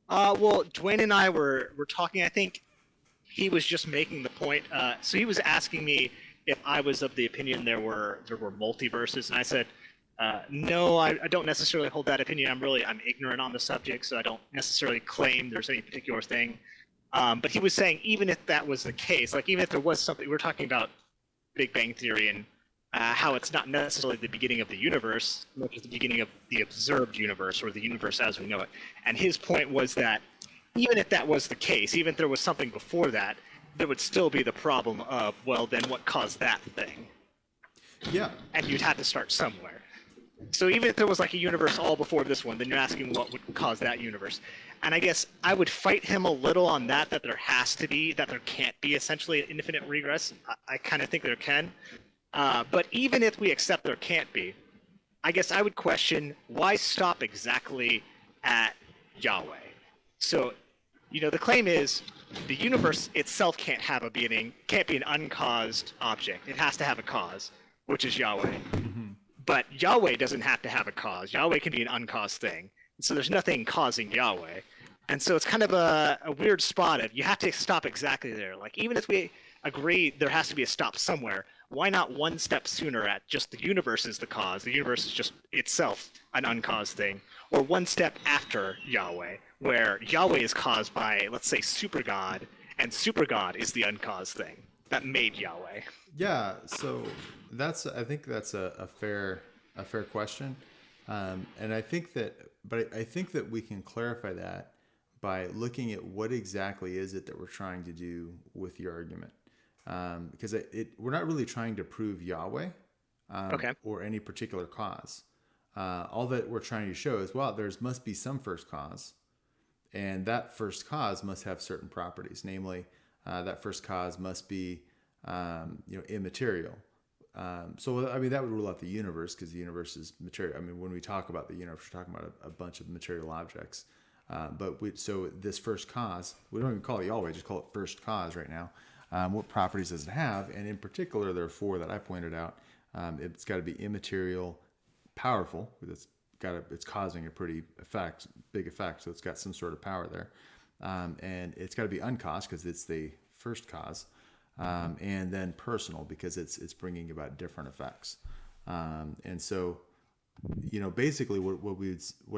Well, Dwayne and I were talking. I think he was just making the point. So he was asking me if I was of the opinion there were multiverses, and I said, no, I don't necessarily hold that opinion. I'm ignorant on the subject, so I don't necessarily claim there's any particular thing. But he was saying even if that was the case, like even if there was something, we're talking about Big Bang Theory and how it's not necessarily the beginning of the universe, much as the beginning of the observed universe or the universe as we know it. And his point was that even if that was the case, even if there was something before that, there would still be the problem of, well, then what caused that thing? Yeah. And you'd have to start somewhere. So even if there was like a universe all before this one, then you're asking what would cause that universe. And I guess I would fight him a little on that there has to be, that there can't be essentially an infinite regress. I kind of think there can. But even if we accept there can't be, I guess I would question why stop exactly at Yahweh. So, the claim is the universe itself can't have a beginning, can't be an uncaused object. It has to have a cause, which is Yahweh. But Yahweh doesn't have to have a cause. Yahweh can be an uncaused thing. So there's nothing causing Yahweh. And so it's kind of a weird spot of you have to stop exactly there. Like even if we agree there has to be a stop somewhere, why not one step sooner at just the universe is the cause, the universe is just itself an uncaused thing, or one step after Yahweh, where Yahweh is caused by, let's say, super God, and super God is the uncaused thing that made Yahweh. Yeah, so I think that's a fair question, and I think that we can clarify that by looking at what exactly is it that we're trying to do with your argument, because we're not really trying to prove Yahweh, Okay. or any particular cause. All that we're trying to show is, well, must be some first cause, and that first cause must have certain properties. Namely, that first cause must be immaterial. So I mean that would rule out the universe because the universe is material. I mean when we talk about the universe, we're talking about a bunch of material objects. So this first cause, we don't even call it Yahweh, just call it first cause right now. What properties does it have? And in particular, there are four that I pointed out. It's got to be immaterial, powerful. It's causing a pretty big effect. So it's got some sort of power there. And it's got to be uncaused because it's the first cause. And then personal because it's bringing about different effects. And so, basically what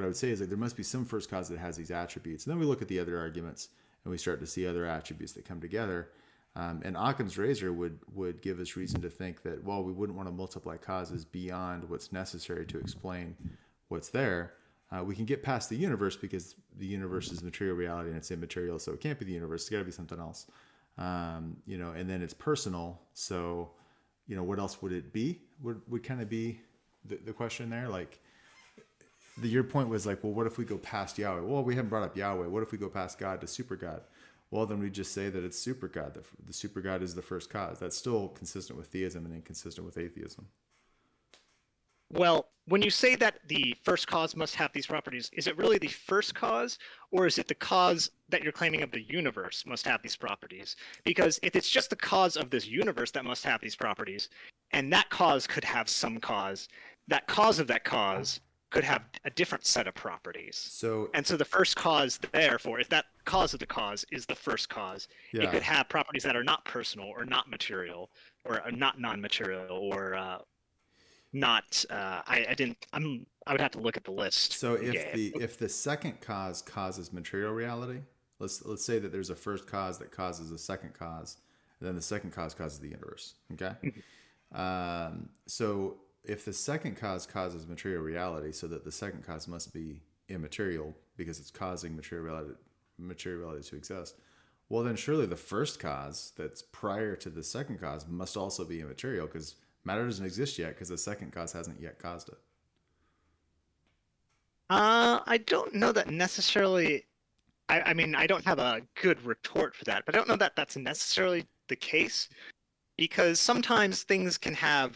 I would say is that there must be some first cause that has these attributes. And then we look at the other arguments and we start to see other attributes that come together. And Occam's razor would give us reason to think that, well, we wouldn't want to multiply causes beyond what's necessary to explain what's there. We can get past the universe because the universe is material reality and it's immaterial. So it can't be the universe. It's got to be something else. And then it's personal. So, what else would it be? Would kind of be the question there. Like your point was like, well, what if we go past Yahweh? Well, we haven't brought up Yahweh. What if we go past God to super God? Well, then we just say that it's super God. The super God is the first cause. That's still consistent with theism and inconsistent with atheism. Well, when you say that the first cause must have these properties, is it really the first cause, or is it the cause that you're claiming of the universe must have these properties? Because if it's just the cause of this universe that must have these properties, and that cause could have some cause, that cause of that cause could have a different set of properties. So the first cause, therefore, if that cause of the cause is the first cause, yeah. It could have properties that are not personal or not material or not non-material or not. I would have to look at the list. So if the second cause causes material reality, let's say that there's a first cause that causes a second cause, and then the second cause causes the universe. Okay. So if the second cause causes material reality, so that the second cause must be immaterial because it's causing material reality to exist, well then surely the first cause that's prior to the second cause must also be immaterial because matter doesn't exist yet because the second cause hasn't yet caused it. I don't know that necessarily. I mean, I don't have a good retort for that, but I don't know that that's necessarily the case because sometimes things can have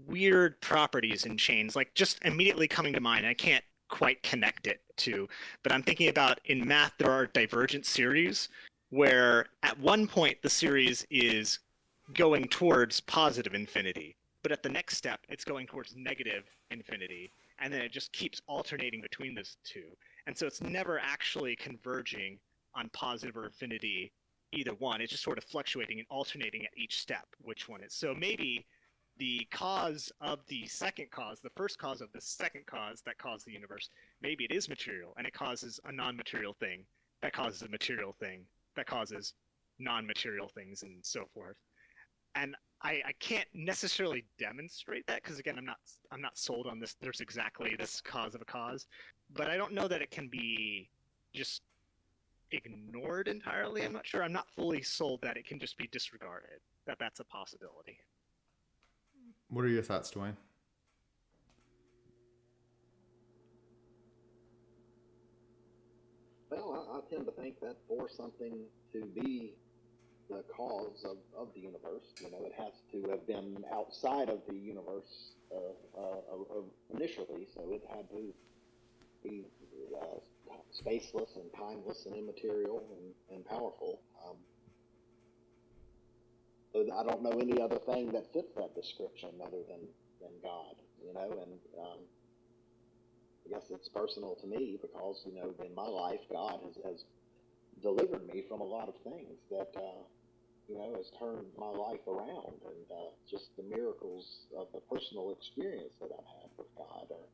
weird properties in chains, like just immediately coming to mind. I can't quite connect it to, but I'm thinking about in math, there are divergent series where at one point the series is going towards positive infinity, but at the next step, it's going towards negative infinity, and then it just keeps alternating between those two. And so it's never actually converging on positive or infinity, either one. It's just sort of fluctuating and alternating at each step, which one is. So maybe the cause of the second cause, the first cause of the second cause that caused the universe, maybe it is material, and it causes a non-material thing that causes a material thing that causes non-material things, and so forth. And I can't necessarily demonstrate that because again I'm not sold on this. There's exactly this cause of a cause, but I don't know that it can be just ignored entirely. I'm not sure. I'm not fully sold that it can just be disregarded. That that's a possibility. What are your thoughts, Dwayne? Well, I tend to think that for something to be the cause the universe, it has to have been outside of the universe initially, so it had to be spaceless and timeless and immaterial and powerful. So I don't know any other thing that fits that description other than God, and I guess it's personal to me because, in my life, God has delivered me from a lot of things that, has turned my life around. And just the miracles of the personal experience that I've had with God are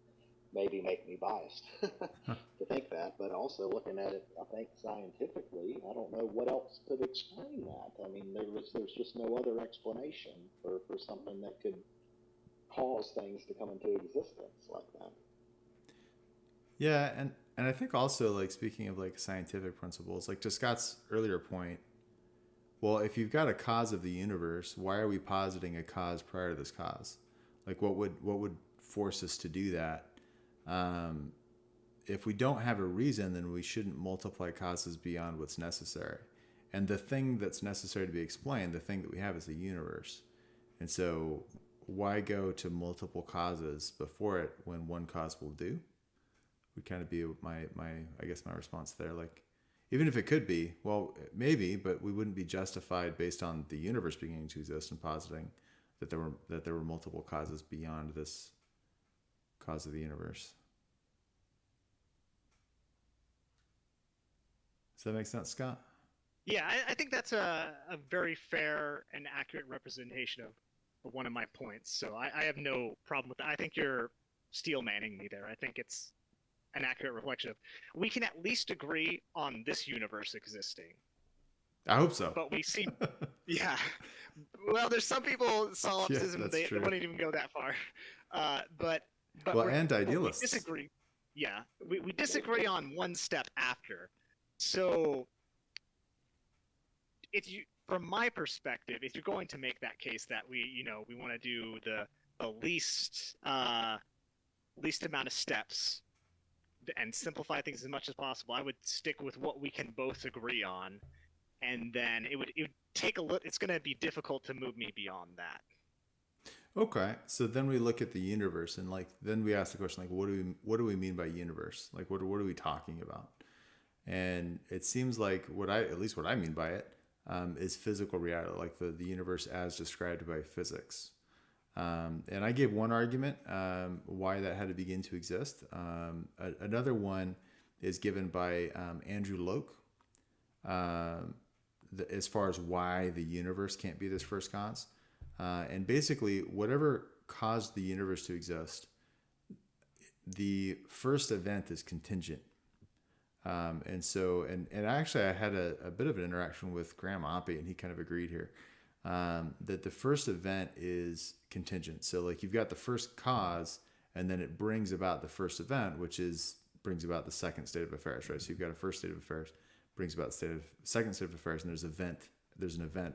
maybe make me biased to think that. But also looking at it, I think scientifically, I don't know what else could explain that. I mean, there's just no other explanation for something that could cause things to come into existence like that. Yeah, and I think also, like, speaking of like scientific principles, like to Scott's earlier point, well, if you've got a cause of the universe, why are we positing a cause prior to this cause? Like, what would force us to do that? If we don't have a reason, then we shouldn't multiply causes beyond what's necessary. And the thing that's necessary to be explained, the thing that we have, is the universe. And so, why go to multiple causes before it when one cause will do? Would kind of be my I guess my response there. Like, even if it could be, well, maybe, but we wouldn't be justified based on the universe beginning to exist and positing that there were multiple causes beyond this cause of the universe. Does that make sense, Scott? Yeah, I think that's a very fair and accurate representation of one of my points. So I have no problem with that. I think you're steel manning me there. I think it's an accurate reflection of we can at least agree on this universe existing. I hope so. But we see, yeah. Well, there's some people solipsism Yeah, they wouldn't even go that far, but well, and idealists we disagree. Yeah, we disagree on one step after. So if you, from my perspective, if you're going to make that case that we want to do the least least amount of steps and simplify things as much as possible, I would stick with what we can both agree on, and then it would take a look. It's going to be difficult to move me beyond that. Okay, so then we look at the universe, and like then we ask the question, like, what do we mean by universe? Like, what are we talking about? And it seems like at least what I mean by it is physical reality, like the universe as described by physics. And I gave one argument why that had to begin to exist. Another one is given by Andrew Loke, as far as why the universe can't be this first cause. And basically, whatever caused the universe to exist, the first event is contingent. And actually, I had a bit of an interaction with Graham Oppie, and he kind of agreed here. That the first event is contingent. So like you've got the first cause, and then it brings about the first event, which brings about the second state of affairs, right? So you've got a first state of affairs, brings about the second state of affairs, and there's an event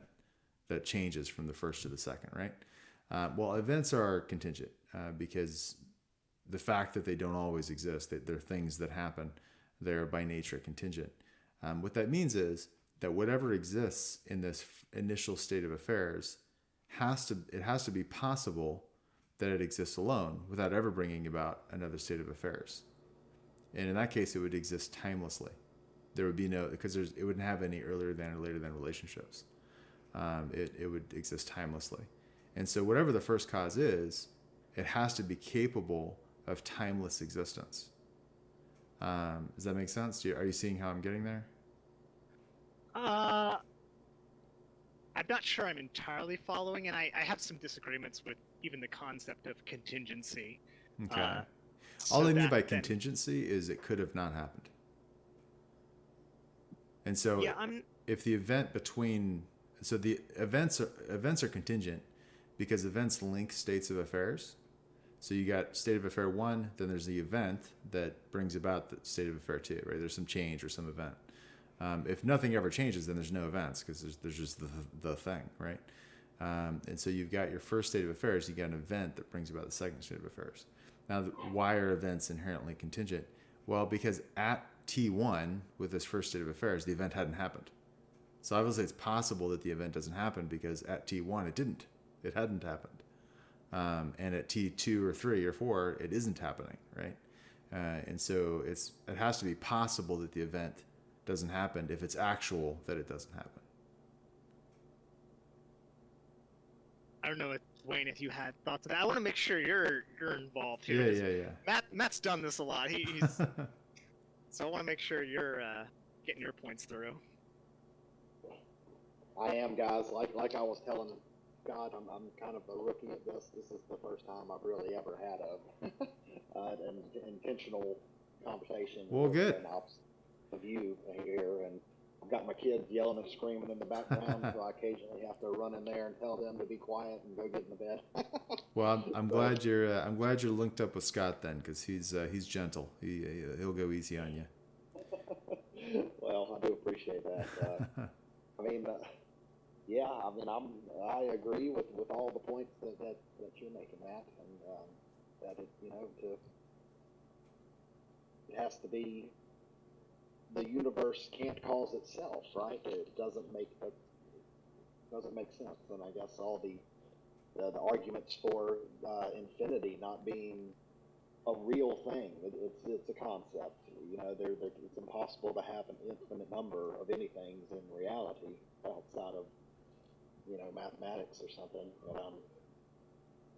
that changes from the first to the second, right? Well, events are contingent because the fact that they don't always exist, that they're things that happen, they're by nature contingent. What that means is that whatever exists in this initial state of affairs has to be possible that it exists alone without ever bringing about another state of affairs. And in that case, it would exist timelessly. There would be no, because it wouldn't have any earlier than or later than relationships. It would exist timelessly. And so whatever the first cause is, it has to be capable of timeless existence. Does that make sense? Are you seeing how I'm getting there? I'm not sure I'm entirely following, and I have some disagreements with even the concept of contingency. Okay. So All I mean that by then, contingency is it could have not happened. And so yeah, if the event between, so the events are contingent because events link states of affairs. So you got state of affair 1, then there's the event that brings about the state of affair 2, right? There's some change or some event. If nothing ever changes, then there's no events because there's just the thing, right? And so you've got your first state of affairs, you got an event that brings about the second state of affairs. Now, why are events inherently contingent? Well, because at T1 with this first state of affairs, the event hadn't happened. So obviously it's possible that the event doesn't happen because at T1 it didn't. It hadn't happened. And at T2 or 3 or 4, it isn't happening, right? And so it has to be possible that the event doesn't happen if it's actual that it doesn't happen. I don't know, Wayne, if you had thoughts of that. I want to make sure you're involved here. Yeah. Matt's done this a lot. He's so I want to make sure you're getting your points through. I am, guys. Like I was telling God, I'm kind of a rookie at this. This is the first time I've really ever had an intentional conversation. Well, good. Of you here, and I've got my kids yelling and screaming in the background, so I occasionally have to run in there and tell them to be quiet and go get in the bed. Well, I'm glad you're linked up with Scott then, because he's gentle. He'll go easy on you. Well, I do appreciate that. I mean. Yeah, I mean, I agree with all the points that you're making, Matt, and that it has to be, the universe can't cause itself, right? It doesn't make sense, and I guess all the arguments for infinity not being a real thing, it's a concept. It's impossible to have an infinite number of anything in reality outside of mathematics or something.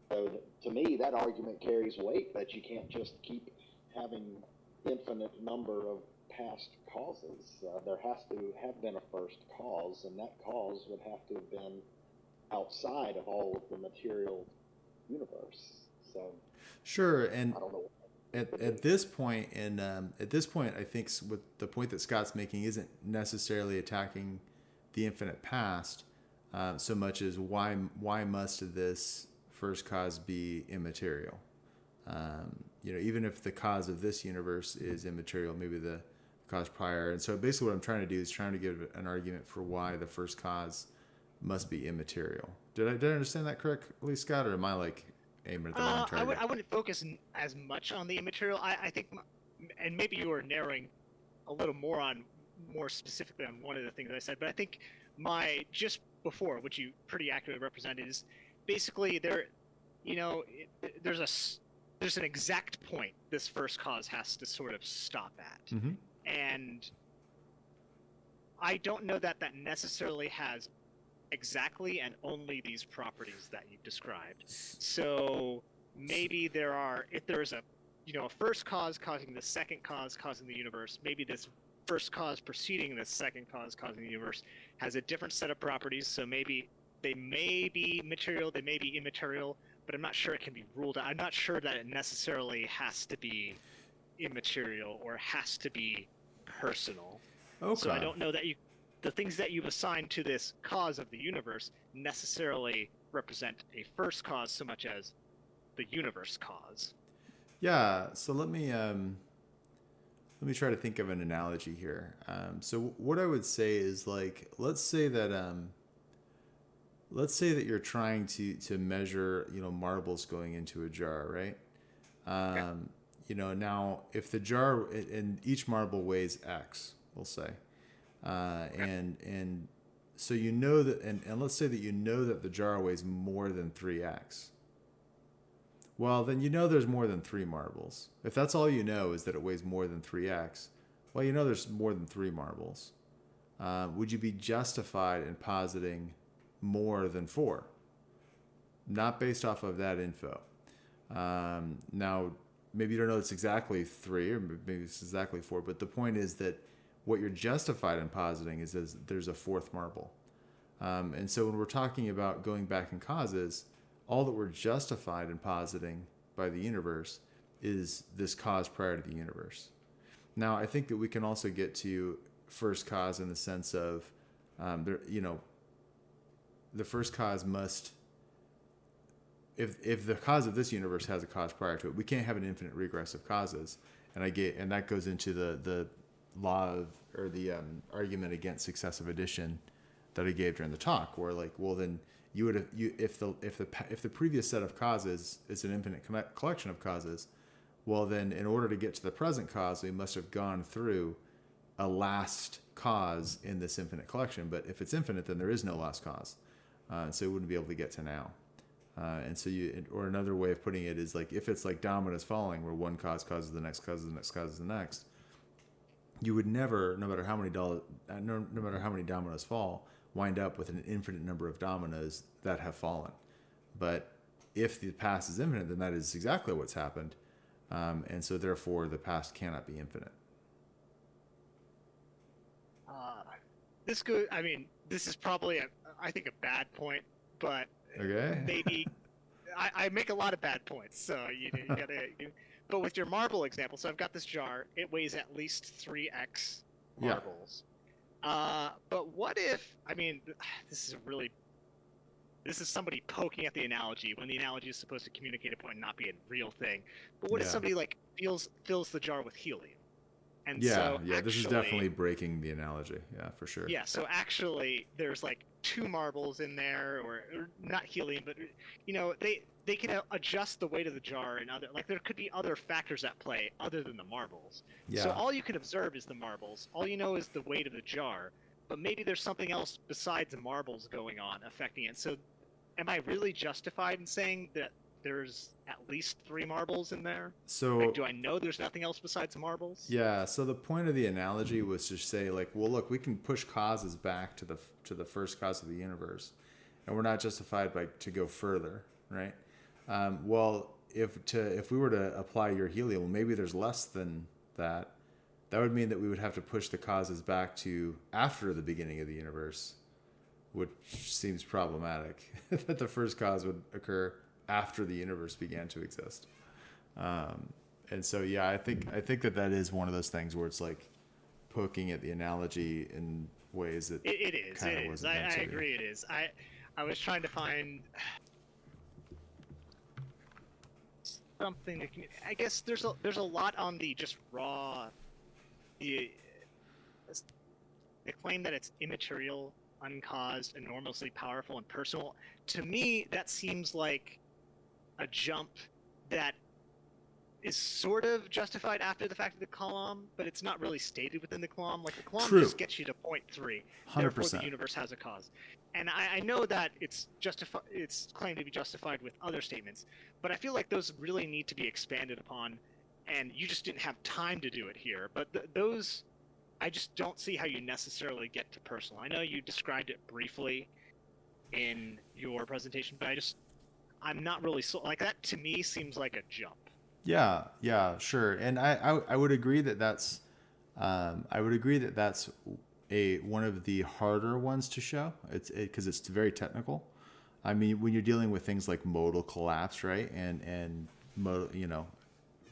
So to me, that argument carries weight that you can't just keep having infinite number of past causes. There has to have been a first cause, and that cause would have to have been outside of all of the material universe. So sure, and I don't know. At this point, I think with the point that Scott's making isn't necessarily attacking the infinite past. So much as why must this first cause be immaterial? Even if the cause of this universe is immaterial, maybe the cause prior. And so basically what I'm trying to do is trying to give an argument for why the first cause must be immaterial. Did I understand that correctly, Scott, or am I aiming at the wrong target? I wouldn't focus as much on the immaterial. I think, and maybe you were narrowing a little more specifically on one of the things I said, but I think just before, which you pretty accurately represented, is basically there's an exact point this first cause has to sort of stop at. Mm-hmm. And I don't know that necessarily has exactly and only these properties that you've described. So maybe if there's a first cause causing the second cause causing the universe, maybe this first cause preceding the second cause causing the universe has a different set of properties. So maybe they may be material, they may be immaterial, but I'm not sure it can be ruled out. I'm not sure that it necessarily has to be immaterial or has to be personal. Okay. So I don't know that the things that you've assigned to this cause of the universe necessarily represent a first cause so much as the universe cause. Yeah. So let me try to think of an analogy here. So what I would say is let's say that you're trying to measure marbles going into a jar, right? Okay. Now if the jar and each marble weighs X, we'll say, okay. and so that and let's say that that the jar weighs more than 3X. Well, then there's more than 3 marbles. If that's all is that it weighs more than 3X, well, there's more than 3 marbles. Would you be justified in positing more than 4? not based off of that info. Now, maybe you don't know it's exactly 3, or maybe it's exactly 4, but the point is that what you're justified in positing is there's a 4th marble. And so when we're talking about going back in causes, all that we're justified in positing by the universe is this cause prior to the universe. Now, I think that we can also get to first cause in the sense of, the first cause must, if the cause of this universe has a cause prior to it, we can't have an infinite regress of causes. And that goes into the law of, or the argument against successive addition that I gave during the talk, where like, well, then you would have, if the previous set of causes is an infinite collection of causes, well, then in order to get to the present cause, we must have gone through a last cause in this infinite collection. But if it's infinite, then there is no last cause, so we wouldn't be able to get to now. And so or another way of putting it is like, if it's like dominoes falling, where one cause causes the next, causes the next, causes the next, you would never, no matter how many dominoes fall, wind up with an infinite number of dominoes that have fallen. But if the past is infinite, then that is exactly what's happened. And so therefore the past cannot be infinite. This is probably I think a bad point, but Okay. maybe I make a lot of bad points, so you gotta. But with your marble example, so I've got this jar. It weighs at least 3x marbles. Yeah. But what if? This is somebody poking at the analogy when the analogy is supposed to communicate a point and not be a real thing. But what if somebody like fills the jar with helium? And this is definitely breaking the analogy. Yeah, for sure. Yeah, so actually there's like 2 marbles in there, or not helium, but they can adjust the weight of the jar, and there could be other factors at play other than the marbles. Yeah. So all you can observe is the marbles. All you know is the weight of the jar, but maybe there's something else besides the marbles going on affecting it. So am I really justified in saying that there's at least 3 marbles in there? So do I know there's nothing else besides marbles? Yeah. So the point of the analogy was to say, like, well, look, we can push causes back to the first cause of the universe, and we're not justified to go further, right? Well, if we were to apply your helium, well, maybe there's less than that. That would mean that we would have to push the causes back to after the beginning of the universe, which seems problematic. That the first cause would occur after the universe began to exist. And so, yeah, I think that is one of those things where it's like poking at the analogy in ways that it is. I agree. It is. I was trying to find something. I guess there's a lot on the just raw. The claim that it's immaterial, uncaused, enormously powerful, and personal. To me, that seems like a jump that is sort of justified after the fact of the Kalam, but it's not really stated within the Kalam. Like the Kalam just gets you to point 3. 100%. Therefore, the universe has a cause. And I know that it's claimed to be justified with other statements, but I feel like those really need to be expanded upon, and you just didn't have time to do it here. But those, I just don't see how you necessarily get to personal. I know you described it briefly in your presentation, but I'm not really like that. To me, seems like a jump. Yeah, sure. And I would agree that that's one of the harder ones to show. Because it's very technical. I mean, when you're dealing with things like modal collapse, right, and modal,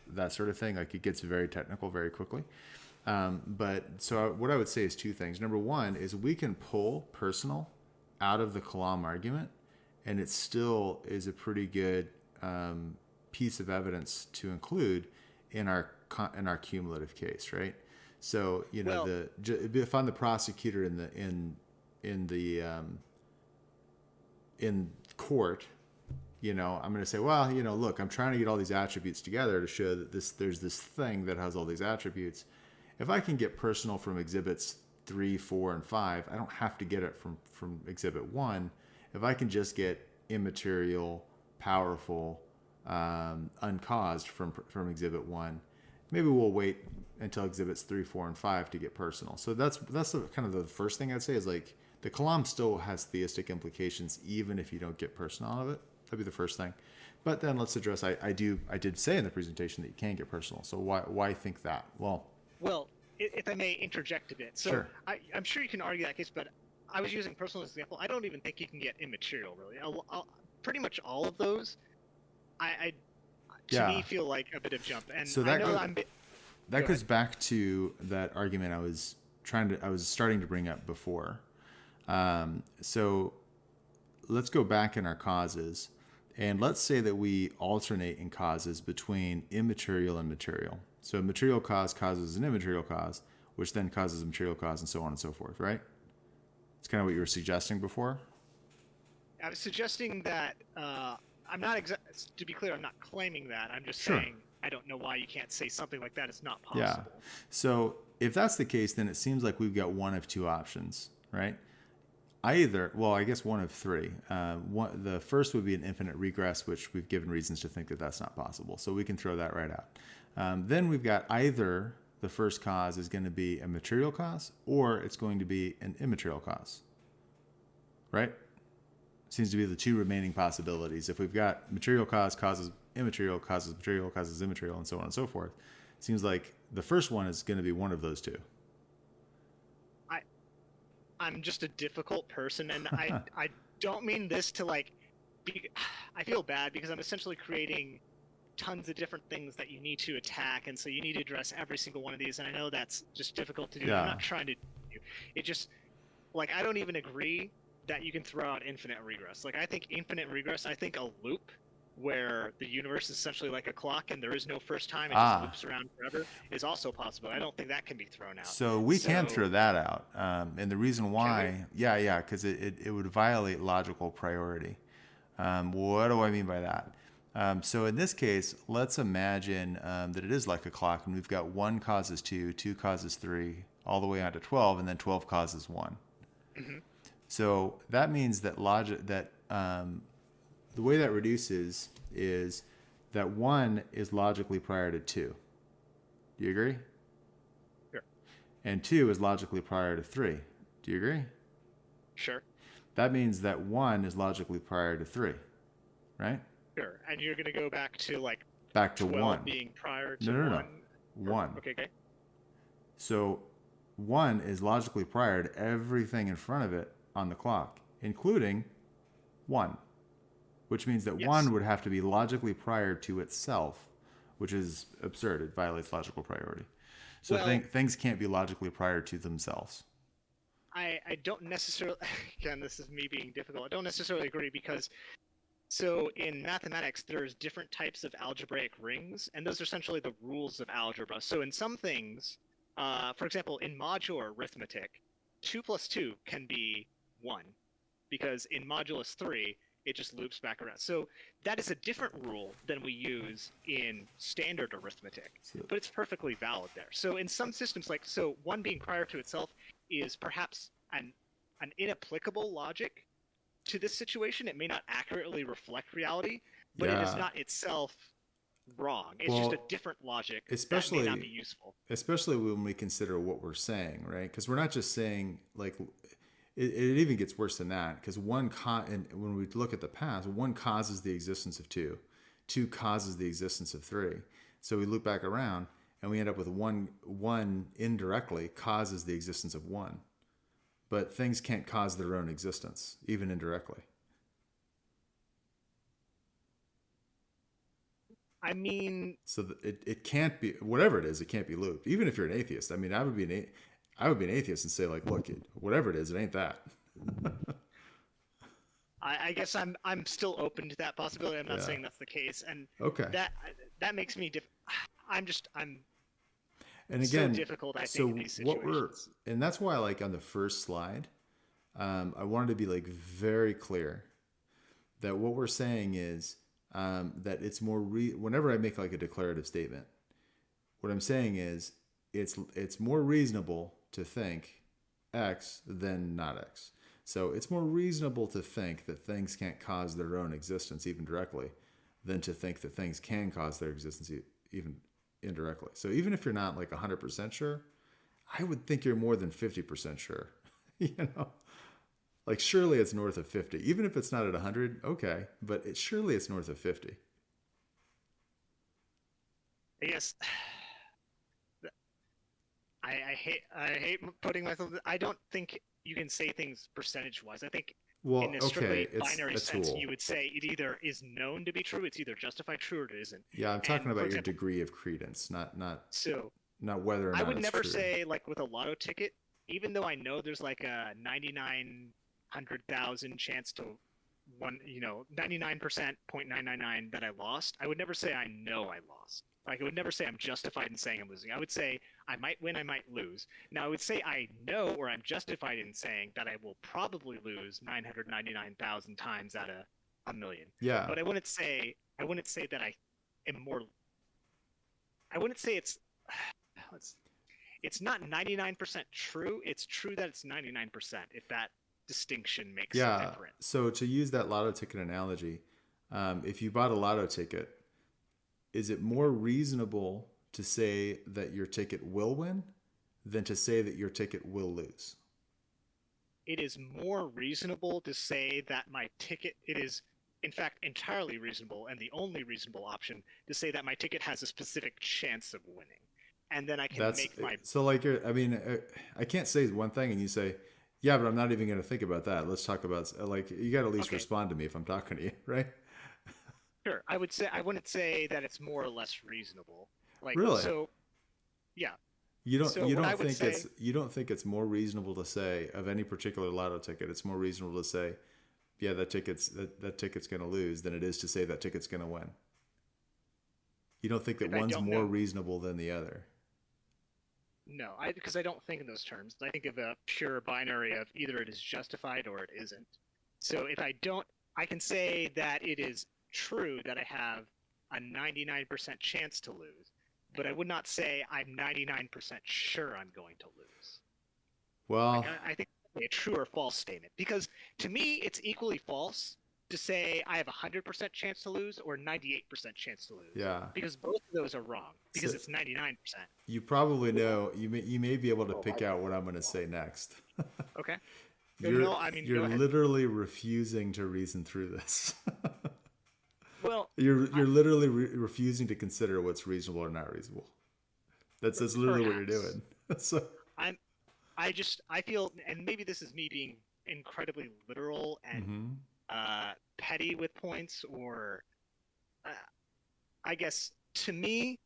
that sort of thing, like it gets very technical very quickly. But so what I would say is 2 things. Number one is we can pull personal out of the Kalam argument, and it still is a pretty good piece of evidence to include in our cumulative case, right? So if I'm the prosecutor in court, I'm going to say, well, look, I'm trying to get all these attributes together to show that there's this thing that has all these attributes. If I can get personal from exhibits 3, 4, and 5, I don't have to get it from exhibit 1. If I can just get immaterial, powerful, uncaused from exhibit 1, maybe we'll wait until exhibits 3, 4, and 5 to get personal. So that's kind of the first thing I'd say is like the Kalam still has theistic implications even if you don't get personal out of it. that'd be the first thing. But then let's address. I did say in the presentation that you can get personal. So why think that? Well, if I may interject a bit, so Sure. I'm sure you can argue that case, but I was using personal as an example. I don't even think you can get immaterial really. Pretty much all of those, I to me Yeah. feel like a bit of jump, and So I that know goes, I'm. that Go goes ahead. back to that argument I was starting to bring up before. So let's go back in our causes, and let's say that we alternate in causes between immaterial and material. So a material cause causes an immaterial cause, which then causes a material cause, and so on and so forth, right? It's kind of what you were suggesting before. I was suggesting that I'm not to be clear, I'm not claiming that. I'm just Sure. saying I don't know why you can't say something like that is not Yeah. possible. So if that's the case, then it seems like we've got one of two options, right? Either, well, I guess one of three. The first would be an infinite regress, which we've given reasons to think that that's not possible. So we can throw that right out. Then we've got either the first cause is going to be a material cause or it's going to be an immaterial cause, right? Seems to be the two remaining possibilities. If we've got material cause causes immaterial, causes material, causes immaterial, and so on and so forth, seems like the first one is going to be one of those two. I I'm just a difficult person, and I don't mean this to like be. I feel bad because I'm essentially creating tons of different things that you need to attack, and so you need to address every single one of these. And I know that's just difficult to do. I'm Yeah. not trying to. It just like I don't even agree that you can throw out infinite regress. Like I think infinite regress. I think a loop where the universe is essentially like a clock and there is no first time, it just Ah, loops around forever, is also possible. I don't think that can be thrown out. so we can So throw that out. And the reason can we? why, yeah, because it would violate logical priority. What do I mean by that? So in this case, let's imagine that it is like a clock and we've got one causes two, two causes three, all the way on to 12, and then 12 causes one. Hmm. So that means that the way that reduces is that one is logically prior to two. Do you agree? Sure. And two is logically prior to three. Do you agree? Sure. That means that one is logically prior to three, right? Sure. And you're going to go back to like Back to 12 one. being prior No, to no, no. 1? One. Okay, okay. So one is logically prior to everything in front of it on the clock, including one, which means that Yes. one would have to be logically prior to itself, which is absurd. It violates logical priority. So Well, things can't be logically prior to themselves. I don't necessarily, again, this is me being difficult. I don't necessarily agree because, so in mathematics, there's different types of algebraic rings, and those are essentially the rules of algebra. So in some things, for example, in modular arithmetic, 2 plus 2 can be 1, because in modulus 3, it just loops back around. So that is a different rule than we use in standard arithmetic, So, but it's perfectly valid there. So in some systems, like, so 1 being prior to itself is perhaps an inapplicable logic to this situation. It may not accurately reflect reality, but it is yeah. not itself wrong. It's just a Well, different logic that may not be especially useful. especially when we consider what we're saying, right? Because we're not just saying like it even gets worse than that. Because and when we look at the past, one causes the existence of two, two causes the existence of three. So we loop back around and we end up with one indirectly causes the existence of one. But things can't cause their own existence, even indirectly. I mean, So it can't be whatever it is. It can't be looped. Even if you're an atheist, I mean, I would be an atheist and say like, look, whatever it is, it ain't that. I guess I'm still open to that possibility. I'm not Yeah. saying that's the case, and Okay. that that makes me I'm And so again, difficult. I think in so these what we're situations. and that's why like on the first slide, I wanted to be like very clear that what we're saying is that it's more whenever I make like a declarative statement, what I'm saying is it's more reasonable to think X than not X. So it's more reasonable to think that things can't cause their own existence even directly than to think that things can cause their existence even indirectly. So even if you're not like 100% sure, I would think you're more than 50% sure. you know? Like, surely it's north of 50. Even if it's not at 100, okay, but surely it's north of 50. I guess I hate putting myself. I don't think you can say things percentage wise. I think Well, in a okay, strictly it's binary a sense, tool. you would say it either is known to be true, it's either justified true or it isn't. Yeah, I'm talking And for about your example, degree of credence, so not whether or I not would it's never true. say like with a lotto ticket, even though I know there's like a 99,100,000 chance to one, 99% 0.999 that I lost. I would never say I know I lost. Like I would never say I'm justified in saying I'm losing. I would say I might win, I might lose. Now I would say I know or I'm justified in saying that I will probably lose 999,000 times out of a million. Yeah, But I wouldn't say that I am more. I wouldn't say it's. It's not 99% true. It's true that it's 99%, if that distinction makes a yeah. difference. So to use that lotto ticket analogy, if you bought a lotto ticket, is it more reasonable to say that your ticket will win than to say that your ticket will lose? It is more reasonable to say that my ticket, it is, in fact, entirely reasonable and the only reasonable option to say that my ticket has a specific chance of winning. And then I can That's make my. so like I mean, I can't say one thing and you say, yeah, but I'm not even going to think about that. Let's talk about like you got to at least Okay, respond to me if I'm talking to you, right? sure. I wouldn't say that it's more or less reasonable. Like, Really? so, yeah. You don't So you what I don't would think say, it's more reasonable to say of any particular lotto ticket, it's more reasonable to say, yeah, that ticket's going to lose than it is to say that ticket's going to win. You don't think that if I one's don't more know, reasonable than the other. no, because I don't think in those terms. I think of a pure binary of either it is justified or it isn't. So if I don't, I can say that it is true that I have a 99% chance to lose, but I would not say I'm 99% sure I'm going to lose. Like Well, I think it's a true or false statement because to me it's equally false to say I have a 100% chance to lose or 98% chance to lose yeah. because both of those are wrong So because it's 99%. you probably Yeah. know you may be able to Well, pick right. out what I'm going to say next. Okay. You're No, I mean, you're go ahead. literally refusing to reason through this. Well, You're literally refusing to consider what's reasonable or not reasonable. That's literally what you're perhaps doing. So I'm. I feel, and maybe this is me being incredibly literal and hmm petty with points, or uh, I guess to me,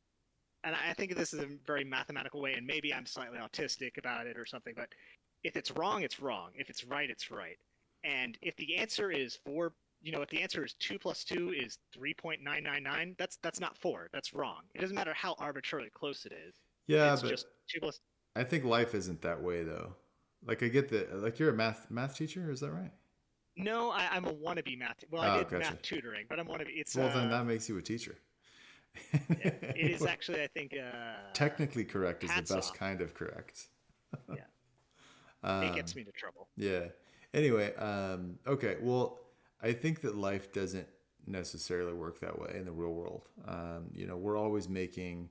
and I think this is a very mathematical way, and maybe I'm slightly autistic about it or something, but if it's wrong, it's wrong. If it's right, it's right. And if the answer is four, if the answer is 2 plus 2 is 3.999, that's not four. That's wrong. It doesn't matter how arbitrarily close it is. yeah, It's but just two plus. I think life isn't that way though. Like I get that. Like you're a math teacher, is that right? No, I'm a wannabe math. Well, I Oh, did gotcha. math tutoring, but I'm wannabe. It's Well, then that makes you a teacher. it is Anyway, actually I think technically correct is the hats best off. kind of correct. Yeah, it Um, gets me into trouble. yeah. Anyway, okay. Well, I think that life doesn't necessarily work that way in the real world. We're always making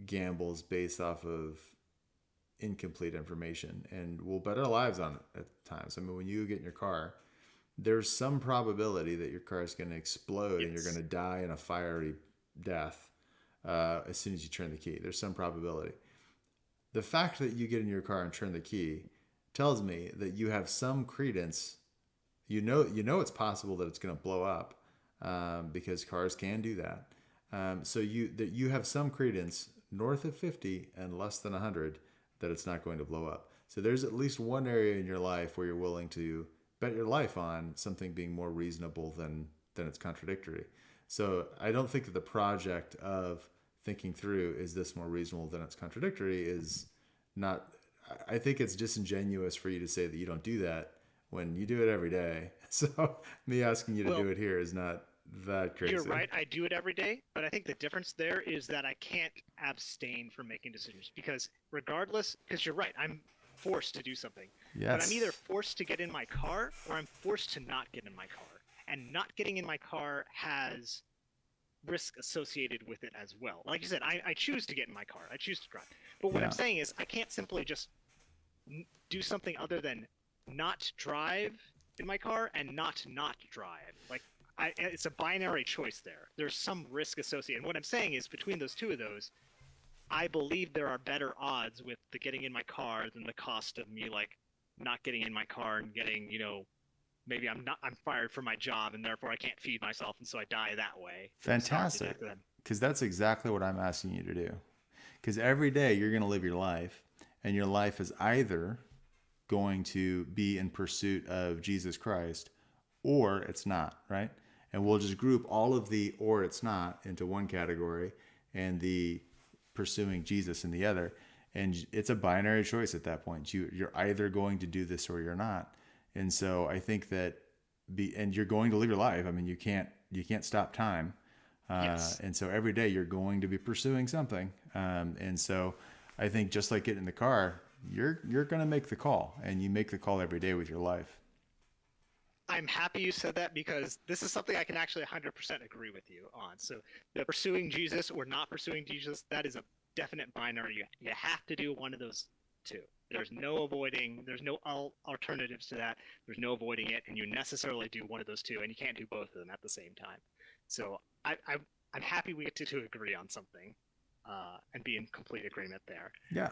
gambles based off of incomplete information, and we'll bet our lives on it at times. I mean, when you get in your car, there's some probability that your car is going to explode and you're going Yes. to die in a fiery death as soon as you turn the key. There's some probability. The fact that you get in your car and turn the key tells me that you have some credence. You know it's possible that it's going to blow up because cars can do that. So you have some credence north of 50 and less than 100 that it's not going to blow up. So there's at least one area in your life where you're willing to bet your life on something being more reasonable than it's contradictory. So I don't think that the project of thinking through is this more reasonable than it's contradictory is not. I think it's disingenuous for you to say that you don't do that when you do it every day. So me asking you to Well, do it here is not that you're crazy. right. I do it every day, but I think the difference there is that I can't abstain from making decisions because regardless, because you're right, I'm forced to do something. But I'm either Yes. forced to get in my car or I'm forced to not get in my car. And not getting in my car has risk associated with it as well. Like you said, I choose to get in my car. I choose to drive. But what I'm Yeah. saying is I can't simply just do something other than not drive in my car and not drive. Like, it's a binary choice there. There's some risk associated. And what I'm saying is, between those two of those, I believe there are better odds with the getting in my car than the cost of me like not getting in my car and getting, maybe I'm fired from my job and therefore I can't feed myself and so I die that way. Fantastic. Because that's exactly what I'm asking you to do. Because every day you're going to live your life, and your life is either going to be in pursuit of Jesus Christ or it's not, right? And we'll just group all of the or it's not into one category and the pursuing Jesus in the other. And it's a binary choice at that point. You're either going to do this or you're not. And so I think that and you're going to live your life. I mean, you can't stop time. Yes. And so every day you're going to be pursuing something. And so I think just like getting in the car, you're going to make the call, and you make the call every day with your life. I'm happy you said that, because this is something I can actually 100% agree with you on. So the pursuing Jesus or not pursuing Jesus, that is a definite binary. You have to do one of those two. There's no avoiding. There's no alternatives to that. There's no avoiding it, and you necessarily do one of those two, and you can't do both of them at the same time. So I'm happy we get to agree on something, and be in complete agreement there. Yeah.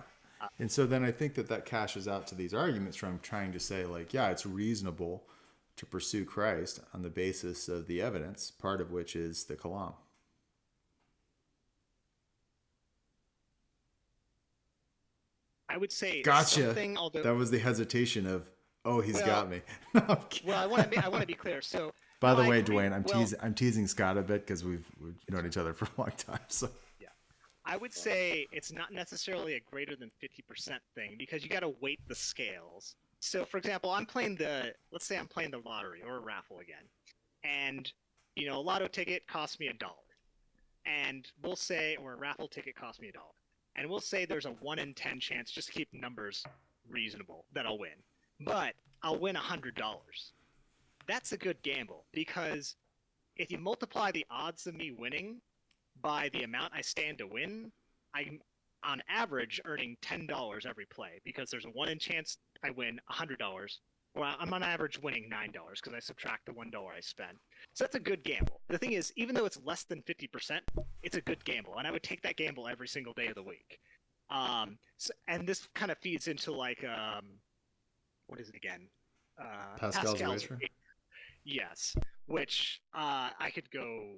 And so then I think that cashes out to these arguments where I'm trying to say, like, yeah, it's reasonable to pursue Christ on the basis of the evidence, part of which is the Kalam. I would say Gotcha. something, although that was the hesitation of, oh, he's got me. Well, I want to be clear. So, by the way, Dwayne, I'm teasing Scott a bit because we've known each other for a long time. So yeah, I would say it's not necessarily a greater than 50% thing, because you got to weight the scales. So, for example, let's say I'm playing the lottery or a raffle again, and a lotto ticket costs me $1, and we'll say, or a raffle ticket costs me $1, and we'll say there's a 1 in 10 chance, just to keep numbers reasonable, that I'll win, but I'll win $100. That's a good gamble, because if you multiply the odds of me winning by the amount I stand to win, I'm on average earning $10 every play, because there's a 1 in chance I win $100. Well, I'm on average winning $9 because I subtract the $1 I spend. So that's a good gamble. The thing is, even though it's less than 50%, it's a good gamble, and I would take that gamble every single day of the week. And this kind of feeds into like what is it again? Pascal's wager. Yes, which I could go.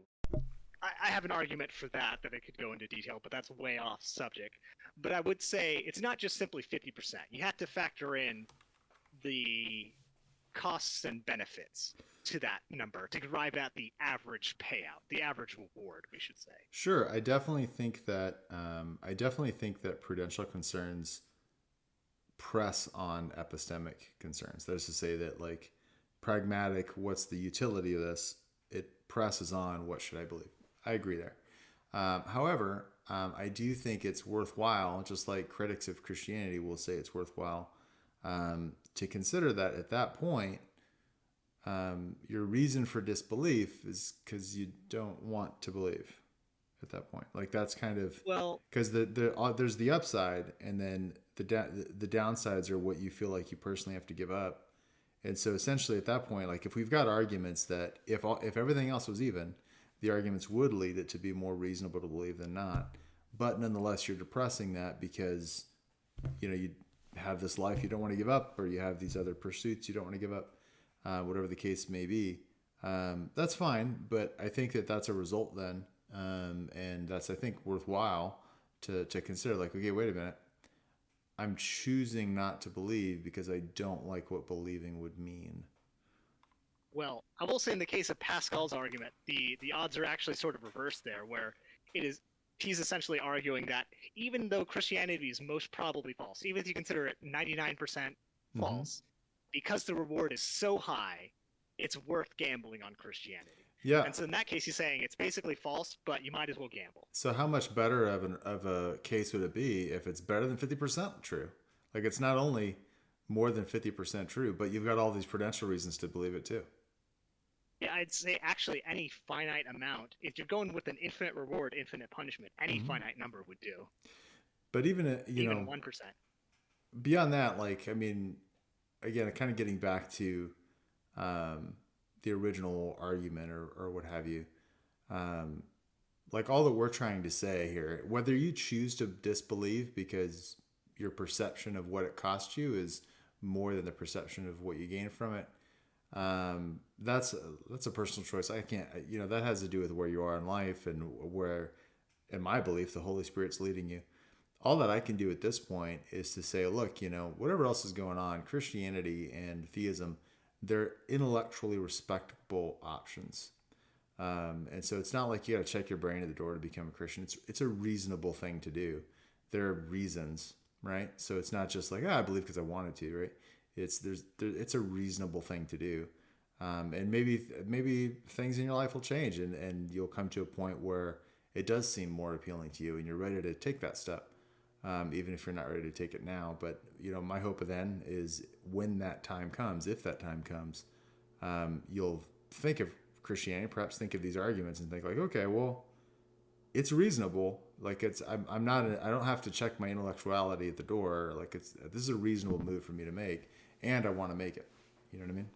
I have an argument for that I could go into detail, but that's way off subject. But I would say it's not just simply 50%. You have to factor in the costs and benefits to that number to arrive at the average payout, the average reward, we should say. Sure, I definitely think that prudential concerns press on epistemic concerns. That is to say that, like, pragmatic, what's the utility of this? It presses on what should I believe. I agree there. However, I do think it's worthwhile, just like critics of Christianity will say it's worthwhile, to consider that at that point, your reason for disbelief is because you don't want to believe at that point. Like, that's kind of, because there's the upside, and then the downsides are what you feel like you personally have to give up. And so essentially at that point, like, if we've got arguments that if everything else was even, the arguments would lead it to be more reasonable to believe than not. But nonetheless, you're depressing that because, you have this life you don't want to give up, or you have these other pursuits you don't want to give up, whatever the case may be. That's fine, but I think that's a result then. And that's, I think, worthwhile to consider. Like, okay, wait a minute. I'm choosing not to believe because I don't like what believing would mean. Well, I will say in the case of Pascal's argument, the odds are actually sort of reversed there, where he's essentially arguing that even though Christianity is most probably false, even if you consider it 99% false, because the reward is so high, it's worth gambling on Christianity. Yeah. And so in that case, he's saying it's basically false, but you might as well gamble. So how much better of a case would it be if it's better than 50% true? Like, it's not only more than 50% true, but you've got all these prudential reasons to believe it too. Yeah, I'd say actually any finite amount, if you're going with an infinite reward, infinite punishment, any finite number would do. But even 1%. Beyond that, like, I mean, again, kind of getting back to the original argument or what have you. Like all that we're trying to say here, whether you choose to disbelieve because your perception of what it cost you is more than the perception of what you gain from it, that's a personal choice. I can't, that has to do with where you are in life and where, in my belief, the Holy Spirit's leading you. All that I can do at this point is to say, look, whatever else is going on, Christianity and theism, they're intellectually respectable options. And so it's not like you got to check your brain at the door to become a Christian. It's a reasonable thing to do. There are reasons, right? So it's not just like, I believe because I wanted to, right? It's a reasonable thing to do. And maybe things in your life will change and you'll come to a point where it does seem more appealing to you and you're ready to take that step. Even if you're not ready to take it now. But, my hope then is when that time comes, if that time comes, you'll think of Christianity, perhaps think of these arguments and think like, okay, well, it's reasonable. Like I don't have to check my intellectuality at the door. Like this is a reasonable move for me to make and I want to make it. You know what I mean?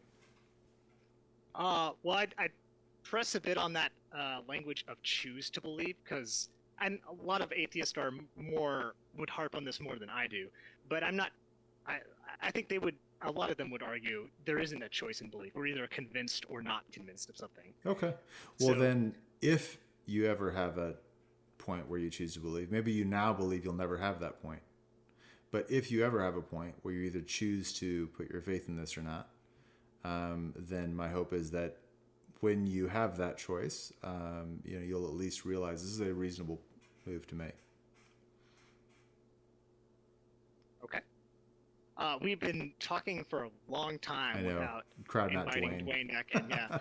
Well, I'd press a bit on that language of choose to believe, because a lot of atheists would harp on this more than I do. But I'm not. I think a lot of them would argue there isn't a choice in belief. We're either convinced or not convinced of something. Okay. Well, then, if you ever have a point where you choose to believe, maybe you now believe you'll never have that point. But if you ever have a point where you either choose to put your faith in this or not, then my hope is that when you have that choice, you'll at least realize this is a reasonable move to make. Okay. We've been talking for a long time I know. without Crowd not inviting Dwayne. Dwayne back in. Yeah.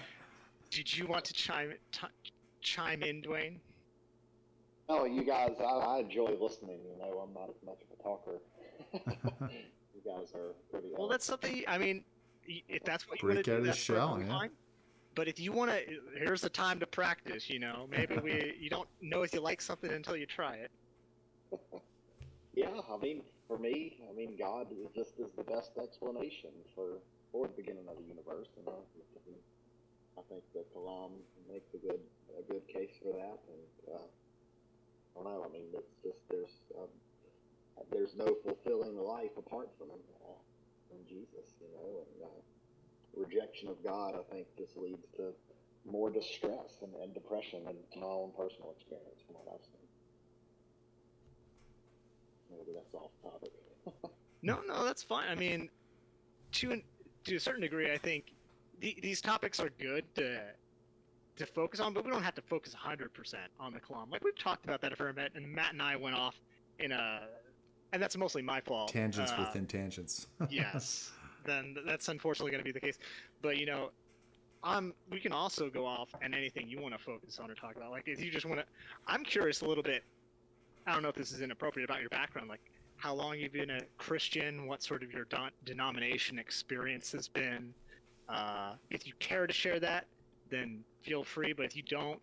Did you want to chime in, Dwayne? No, you guys, I enjoy listening. I'm not as much of a talker. You guys are pretty. Well, that's something. I mean, if that's what you Break want to out do, of the that's shell, perfectly fine. But if you want to, here's the time to practice. Maybe you don't know if you like something until you try it. Yeah, for me, God is the best explanation for the beginning of the universe, and I think that Kalam makes a good case for that. And I don't know. It's just there's no fulfilling life apart from Jesus, and rejection of God, I think, just leads to more distress and depression, and my own personal experience from what I've seen. Maybe that's off topic. No, that's fine. I mean, to a certain degree, I think these topics are good to focus on, but we don't have to focus 100% on the Kalam. Like, we've talked about that for a bit, and Matt and I went off and that's mostly my fault. Tangents within tangents. Yes. Then that's unfortunately going to be the case. But, we can also go off and anything you want to focus on or talk about. Like, if you just want to, I'm curious a little bit. I don't know if this is inappropriate about your background, like how long you've been a Christian, what sort of your denomination experience has been. If you care to share that, then feel free. But if you don't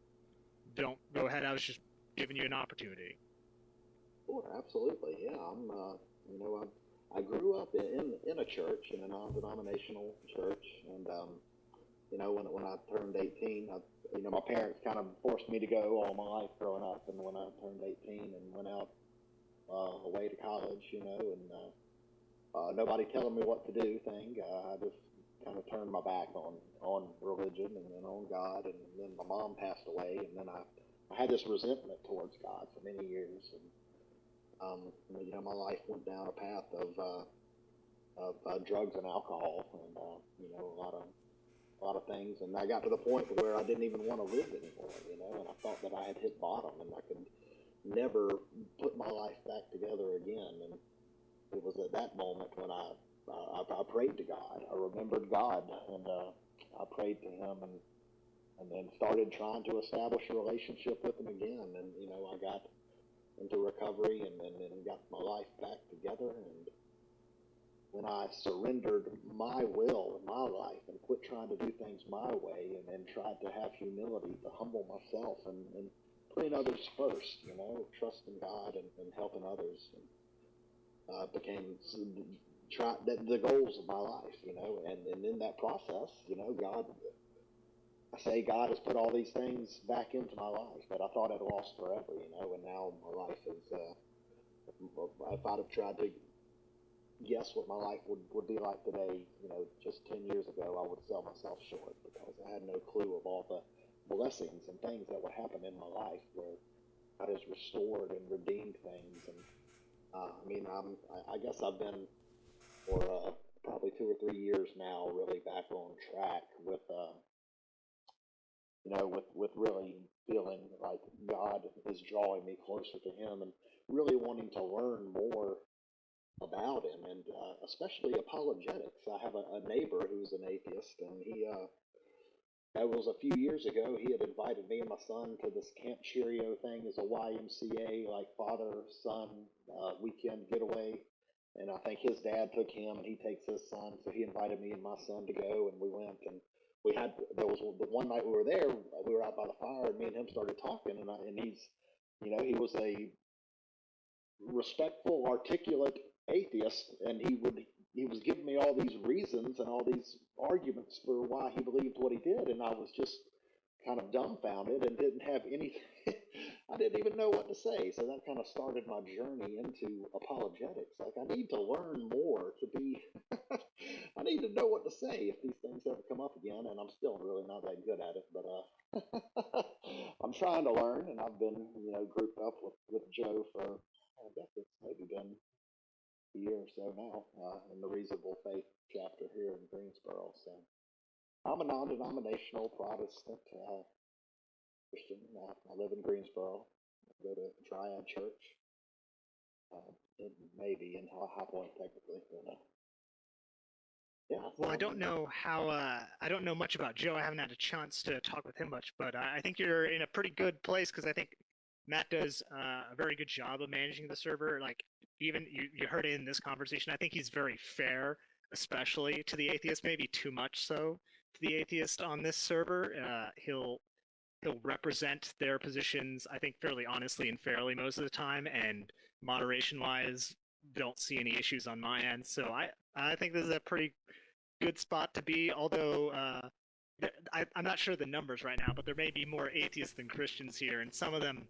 go ahead. I was just giving you an opportunity. Sure, absolutely. Yeah, I grew up in a church, in a non-denominational church, and when I turned 18, my parents kind of forced me to go all my life growing up, and when I turned 18 and went out away to college, and nobody telling me what to do thing, I just kind of turned my back on religion and then on God, and then my mom passed away, and then I had this resentment towards God for many years, and my life went down a path of drugs and alcohol, and a lot of things, and I got to the point where I didn't even want to live anymore, and I thought that I had hit bottom, and I could never put my life back together again. And it was at that moment when I prayed to God. I remembered God, and I prayed to Him, and then started trying to establish a relationship with Him again. And I got into recovery, and got my life back together. And when I surrendered my will, my life, and quit trying to do things my way, and tried to have humility, to humble myself, and putting others first, trusting God and helping others, and became the goals of my life, and in that process, God, I say God has put all these things back into my life that I thought I'd lost forever, and now my life is, if I'd have tried to guess what my life would be like today, just 10 years ago, I would sell myself short because I had no clue of all the blessings and things that would happen in my life where God has restored and redeemed things. And I guess I've been for probably 2 or 3 years now really back on track with with really feeling like God is drawing me closer to Him and really wanting to learn more about Him, and especially apologetics. I have a neighbor who's an atheist, and that was a few years ago. He had invited me and my son to this Camp Cheerio thing as a YMCA, like father-son weekend getaway. And I think his dad took him, and he takes his son. So he invited me and my son to go, and we went. And there was the one night we were there, we were out by the fire, and me and him started talking. And he was a respectful, articulate atheist, and he was giving me all these reasons and all these arguments for why he believed what he did, and I was just kind of dumbfounded and didn't have anything. I didn't even know what to say. So that kind of started my journey into apologetics. Like, I need to learn more to be. I need to know what to say if these things ever come up again, and I'm still really not that good at it, but I'm trying to learn, and I've been grouped up with Joe for, I guess it's maybe been a year or so now, in the Reasonable Faith chapter here in Greensboro. So I'm a non-denominational Protestant Christian. I live in Greensboro. I go to Triad Church, maybe in High Point technically. But, yeah. Well, I don't know much about Joe. I haven't had a chance to talk with him much, but I think you're in a pretty good place because I think Matt does a very good job of managing the server. Like, even you heard it in this conversation, I think he's very fair, especially to the atheist, maybe too much so to the atheist on this server. He'll represent their positions, I think, fairly honestly and fairly most of the time, and moderation-wise, don't see any issues on my end. So I think this is a pretty good spot to be, although I'm not sure the numbers right now, but there may be more atheists than Christians here, and some of them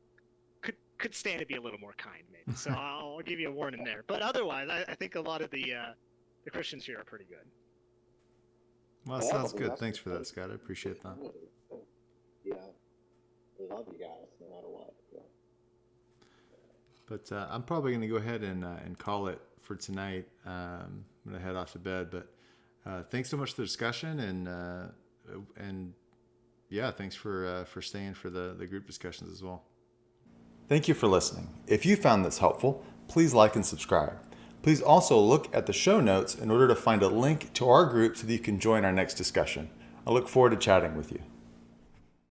could stand to be a little more kind, maybe. So I'll give you a warning there. But otherwise, I think a lot of the Christians here are pretty good. Well, that sounds good. Thanks for that, Scott. I appreciate that. Yeah, we love you guys no matter what. So. But I'm probably going to go ahead and call it for tonight. I'm going to head off to bed. But thanks so much for the discussion, and yeah, thanks for staying for the group discussions as well. Thank you for listening. If you found this helpful, please like and subscribe. Please also look at the show notes in order to find a link to our group so that you can join our next discussion. I look forward to chatting with you.